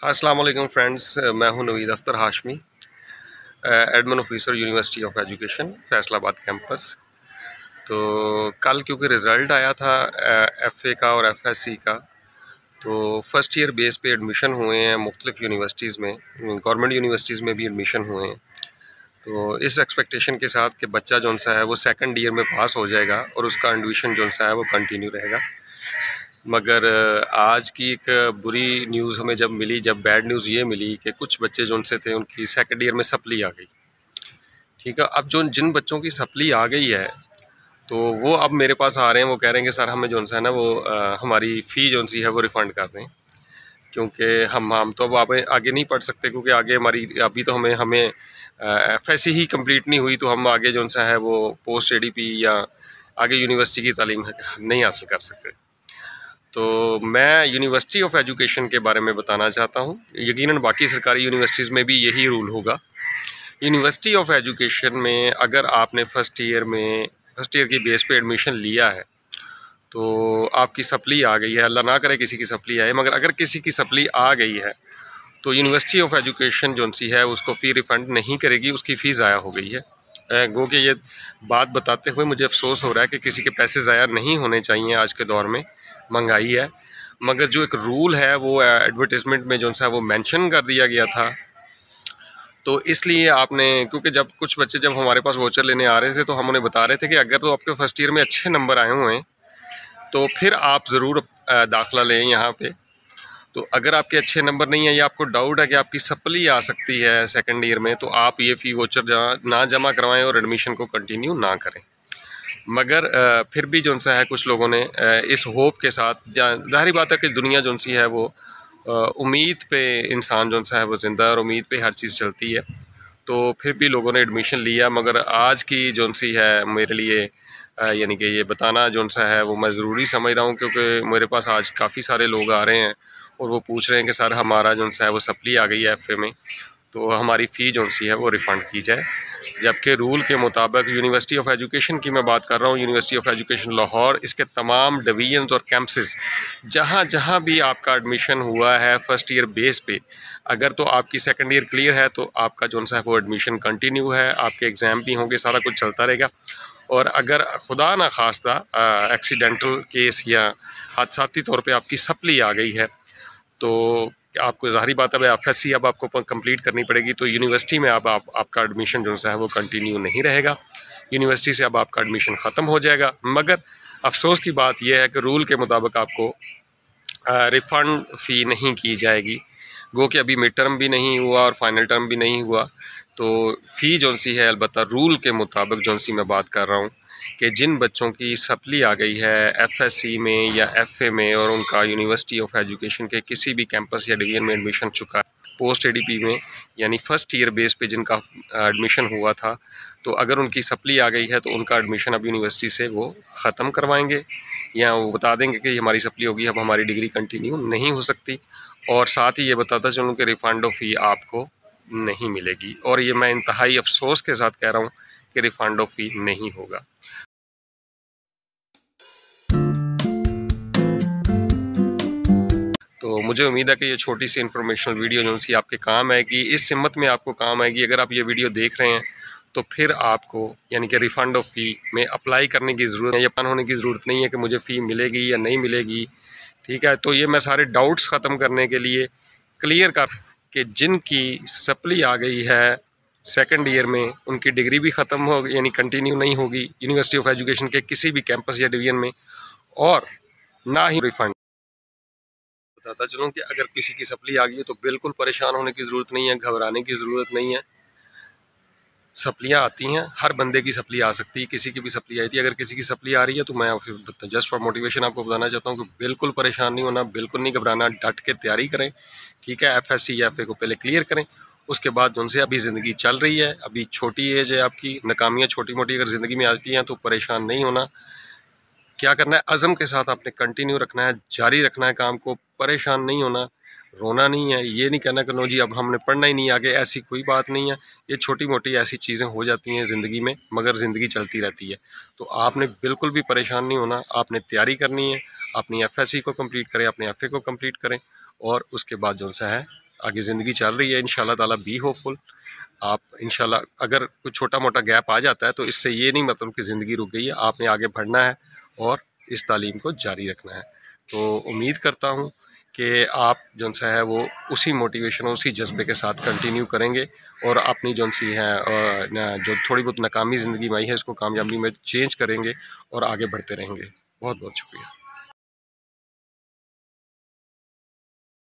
अस्सलाम वालेकुम फ्रेंड्स, मैं हूं Naveed Akhtar Hashmi, admin officer university of education Faisalabad campus. तो कल क्योंकि रिज़ल्ट आया था एफ़ए का और एफ़एससी का, तो फ़र्स्ट ईयर बेस पे एडमिशन हुए हैं मुख्तलिफ़ यूनिवर्सिटीज़ में, गवर्नमेंट यूनिवर्सिटीज़ में भी एडमिशन हुए हैं। तो इस एक्सपेक्टेशन के साथ कि बच्चा जौन सा है वो सेकंड ईयर में पास हो जाएगा और उसका एडमिशन जौन सा है वो कंटिन्यू रहेगा। मगर आज की एक बुरी न्यूज़ हमें जब मिली, जब बैड न्यूज़ ये मिली कि कुछ बच्चे जो उनसे थे उनकी सेकंड ईयर में सप्ली आ गई। ठीक है, अब जो जिन बच्चों की सप्ली आ गई है तो वो अब मेरे पास आ रहे हैं, वो कह रहे हैं कि सर हमें जौन सा है ना वो हमारी फ़ी जौन सी है वो रिफ़ंड कर दें, क्योंकि हम तो अब आगे आगे नहीं पढ़ सकते, क्योंकि आगे हमारी अभी तो हमें हमें एफ़एससी ही कंप्लीट नहीं हुई, तो हम आगे जौन सा है वो पोस्ट एडीपी या आगे यूनिवर्सिटी की तालीम नहीं हासिल कर सकते। तो मैं यूनिवर्सिटी ऑफ एजुकेशन के बारे में बताना चाहता हूँ। यकीनन बाकी सरकारी यूनिवर्सिटीज़ में भी यही रूल होगा। यूनिवर्सिटी ऑफ एजुकेशन में अगर आपने फर्स्ट ईयर की बेस पे एडमिशन लिया है तो आपकी सप्ली आ गई है, अल्लाह ना करे किसी की सप्ली आए, मगर अगर किसी की सप्ली आ गई है तो यूनिवर्सिटी ऑफ एजुकेशन जो सी है उसको फ़ी रिफ़ंड नहीं करेगी, उसकी फ़ी ज़ाया हो गई है। गो कि ये बात बताते हुए मुझे अफसोस हो रहा है कि किसी के पैसे ज़ाया नहीं होने चाहिए। आज के दौर में महंगाई है, मगर जो एक रूल है वो एडवर्टाइजमेंट में जो सा वो मेंशन कर दिया गया था, तो इसलिए आपने, क्योंकि जब कुछ बच्चे जब हमारे पास वोचर लेने आ रहे थे तो हम उन्हें बता रहे थे कि अगर तो आपके फर्स्ट ईयर में अच्छे नंबर आए हुए हैं तो फिर आप ज़रूर दाखिला लें यहाँ पे। तो अगर आपके अच्छे नंबर नहीं है या आपको डाउट है कि आपकी सप्ली आ सकती है सेकंड ईयर में, तो आप ये फ़ी वोचर ना जमा करवाएं और एडमिशन को कंटिन्यू ना करें। मगर फिर भी जौन सा है कुछ लोगों ने इस होप के साथ, ज़ाहिर बात है कि दुनिया जौन सी है वो उम्मीद पे इंसान जौन सा है वो ज़िंदा है और उम्मीद पे हर चीज़ चलती है। तो फिर भी लोगों ने एडमिशन लिया, मगर आज की जौन सी है मेरे लिए यानी कि ये बताना जौन सा है वो मैं ज़रूरी समझ रहा हूँ, क्योंकि मेरे पास आज काफ़ी सारे लोग आ रहे हैं और वो पूछ रहे हैं कि सर हमारा जौन सा है वो सप्ली आ गई है एफ़ए में, तो हमारी फ़ी जौन सी है वो रिफ़ंड की जाए। जबकि रूल के मुताबिक यूनिवर्सिटी ऑफ एजुकेशन की मैं बात कर रहा हूँ, यूनिवर्सिटी ऑफ एजुकेशन लाहौर, इसके तमाम डिवीजन्स और कैंपसेस जहाँ जहाँ भी आपका एडमिशन हुआ है फर्स्ट ईयर बेस पे, अगर तो आपकी सेकंड ईयर क्लियर है तो आपका जो सा है वो एडमिशन कंटिन्यू है, आपके एग्ज़ाम भी होंगे, सारा कुछ चलता रहेगा। और अगर खुदा ना खास्ता एक्सीडेंटल केस या हादसाती तौर पे आपकी सप्ली आ गई है तो आपको ज़ाहिरी बात है एफ़एससी अब आपको कंप्लीट करनी पड़ेगी, तो यूनिवर्सिटी में अब आपका एडमिशन जो सा है वो कंटिन्यू नहीं रहेगा। यूनिवर्सिटी से अब आपका एडमिशन ख़त्म हो जाएगा। मगर अफसोस की बात यह है कि रूल के मुताबिक आपको रिफ़ंड फ़ी नहीं की जाएगी। गो कि अभी मिड टर्म भी नहीं हुआ और फाइनल टर्म भी नहीं हुआ, तो फ़ी जौन सी है अलबत्ता रूल के मुताबिक जौन सी मैं बात कर रहा हूँ कि जिन बच्चों की सप्ली आ गई है एफ़एससी में या एफ़ए में और उनका यूनिवर्सिटी ऑफ एजुकेशन के किसी भी कैंपस या डिवीज़न में एडमिशन चुका है, पोस्ट एडीपी में यानी फ़र्स्ट ईयर बेस पे जिनका एडमिशन हुआ था, तो अगर उनकी सप्ली आ गई है तो उनका एडमिशन अब यूनिवर्सिटी से वो ख़त्म करवाएंगे या वो बता देंगे कि हमारी सप्ली होगी, अब हमारी डिग्री कंटिन्यू नहीं हो सकती। और साथ ही ये बताता चलूँ कि रिफ़ंड ऑफ फ़ी आपको नहीं मिलेगी, और ये मैं इंतहाई अफसोस के साथ कह रहा हूँ कि रिफ़ंड ऑफ फ़ी नहीं होगा। तो मुझे उम्मीद है कि ये छोटी सी इन्फॉर्मेशनल वीडियो जो सी आपके काम आएगी, इस सिमत में आपको काम आएगी। अगर आप ये वीडियो देख रहे हैं तो फिर आपको यानी कि रिफ़ंड ऑफ फ़ी में अप्लाई करने की ज़रूरत है, या प्लान होने की ज़रूरत नहीं है कि मुझे फ़ी मिलेगी या नहीं मिलेगी। ठीक है, तो ये मैं सारे डाउट्स ख़त्म करने के लिए क्लियर कर कि जिनकी सप्ली आ गई है सेकंड ईयर में, उनकी डिग्री भी ख़त्म हो यानी कंटिन्यू नहीं होगी यूनिवर्सिटी ऑफ एजुकेशन के किसी भी कैंपस या डिवीज़न में, और ना ही रिफ़ंड। बताता चलूँ कि अगर किसी की सप्ली आ गई है तो बिल्कुल परेशान होने की ज़रूरत नहीं है, घबराने की ज़रूरत नहीं है। सप्लियाँ आती हैं, हर बंदे की सप्ली आ सकती है, किसी की भी सप्ली आई थी। अगर किसी की सप्ली आ रही है तो मैं जस्ट फॉर मोटिवेशन आपको बताना चाहता हूँ कि बिल्कुल परेशान नहीं होना, बिल्कुल नहीं घबराना, डट के तैयारी करें। ठीक है, एफ़एससी या एफ़ए को पहले क्लियर करें, उसके बाद उनसे अभी ज़िंदगी चल रही है, अभी छोटी एज है आपकी, नाकामियाँ छोटी मोटी अगर ज़िंदगी में आती हैं तो परेशान नहीं होना। क्या करना है, अज़म के साथ आपने कंटिन्यू रखना है, जारी रखना है काम को, परेशान नहीं होना, रोना नहीं है, ये नहीं कहना कि नो जी अब हमने पढ़ना ही नहीं आगे, ऐसी कोई बात नहीं है। ये छोटी मोटी ऐसी चीज़ें हो जाती हैं ज़िंदगी में, मगर ज़िंदगी चलती रहती है। तो आपने बिल्कुल भी परेशान नहीं होना, आपने तैयारी करनी है, अपनी एफ़एससी को कंप्लीट करें, अपने एफ़ए को कंप्लीट करें, और उसके बाद जो सा है आगे ज़िंदगी चल रही है इंशाल्लाह ताला। Be hopeful. आप इंशाल्लाह, अगर कुछ छोटा मोटा गैप आ जाता है तो इससे ये नहीं मतलब कि ज़िंदगी रुक गई है, आपने आगे बढ़ना है और इस तालीम को जारी रखना है। तो उम्मीद करता हूँ कि आप जौन सा है वो उसी मोटिवेशन, उसी जज्बे के साथ कंटिन्यू करेंगे और अपनी जौन सी है जो थोड़ी बहुत नाकामी ज़िंदगी में आई है इसको कामयाबी में चेंज करेंगे और आगे बढ़ते रहेंगे। बहुत बहुत शुक्रिया।